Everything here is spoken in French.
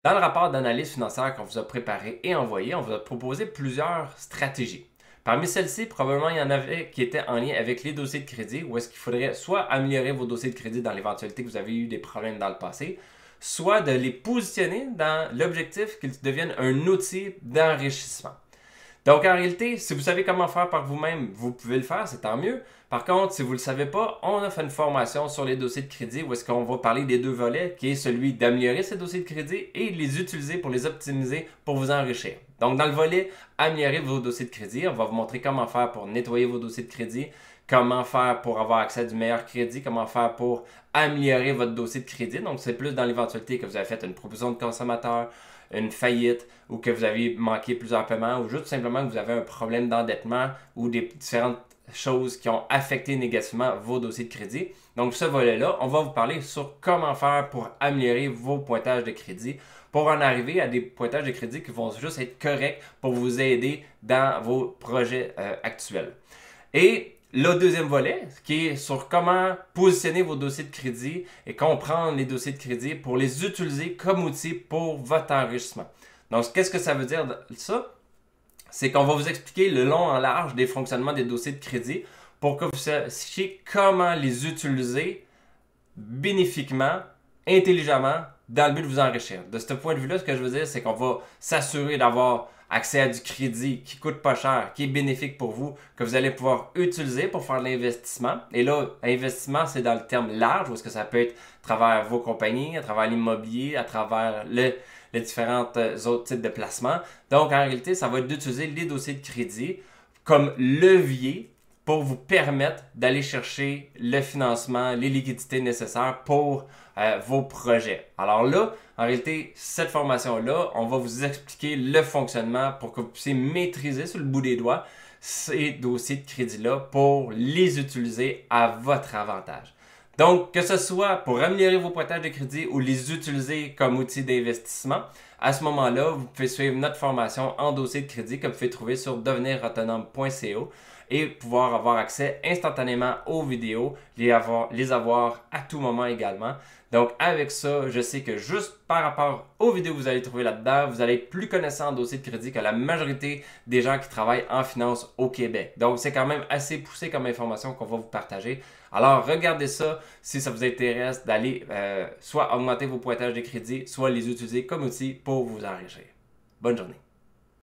Dans le rapport d'analyse financière qu'on vous a préparé et envoyé, on vous a proposé plusieurs stratégies. Parmi celles-ci, probablement il y en avait qui étaient en lien avec les dossiers de crédit, où est-ce qu'il faudrait soit améliorer vos dossiers de crédit dans l'éventualité que vous avez eu des problèmes dans le passé, soit de les positionner dans l'objectif qu'ils deviennent un outil d'enrichissement. Donc, en réalité, si vous savez comment faire par vous-même, vous pouvez le faire, c'est tant mieux. Par contre, si vous ne le savez pas, on a fait une formation sur les dossiers de crédit où est-ce qu'on va parler des deux volets, qui est celui d'améliorer ces dossiers de crédit et de les utiliser pour les optimiser pour vous enrichir. Donc, dans le volet améliorer vos dossiers de crédit, on va vous montrer comment faire pour nettoyer vos dossiers de crédit, comment faire pour avoir accès à du meilleur crédit, comment faire pour améliorer votre dossier de crédit. Donc, c'est plus dans l'éventualité que vous avez fait une proposition de consommateur, une faillite ou que vous avez manqué plusieurs paiements ou juste simplement que vous avez un problème d'endettement ou des différentes choses qui ont affecté négativement vos dossiers de crédit. Donc, ce volet-là, on va vous parler sur comment faire pour améliorer vos pointages de crédit pour en arriver à des pointages de crédit qui vont juste être corrects pour vous aider dans vos projets actuels. Et le deuxième volet, qui est sur comment positionner vos dossiers de crédit et comprendre les dossiers de crédit pour les utiliser comme outil pour votre enrichissement. Donc, qu'est-ce que ça veut dire ça? C'est qu'on va vous expliquer le long en large des fonctionnements des dossiers de crédit pour que vous sachiez comment les utiliser bénéfiquement, intelligemment, dans le but de vous enrichir. De ce point de vue-là, ce que je veux dire, c'est qu'on va s'assurer d'avoir accès à du crédit qui coûte pas cher, qui est bénéfique pour vous, que vous allez pouvoir utiliser pour faire de l'investissement. Et là, investissement, c'est dans le terme large, parce que ça peut être à travers vos compagnies, à travers l'immobilier, à travers les différents autres types de placements. Donc, en réalité, ça va être d'utiliser les dossiers de crédit comme levier pour vous permettre d'aller chercher le financement, les liquidités nécessaires pour vos projets. Alors là, en réalité, cette formation-là, on va vous expliquer le fonctionnement pour que vous puissiez maîtriser sur le bout des doigts ces dossiers de crédit-là pour les utiliser à votre avantage. Donc, que ce soit pour améliorer vos pointages de crédit ou les utiliser comme outil d'investissement, à ce moment-là, vous pouvez suivre notre formation en dossier de crédit que vous pouvez trouver sur devenirautonome.co et pouvoir avoir accès instantanément aux vidéos, les avoir à tout moment également. Donc, avec ça, je sais que juste par rapport aux vidéos que vous allez trouver là-dedans, vous allez être plus connaissant en dossier de crédit que la majorité des gens qui travaillent en finance au Québec. Donc, c'est quand même assez poussé comme information qu'on va vous partager. Alors, regardez ça si ça vous intéresse d'aller soit augmenter vos pointages de crédit, soit les utiliser comme outil pour vous enrichir. Bonne journée.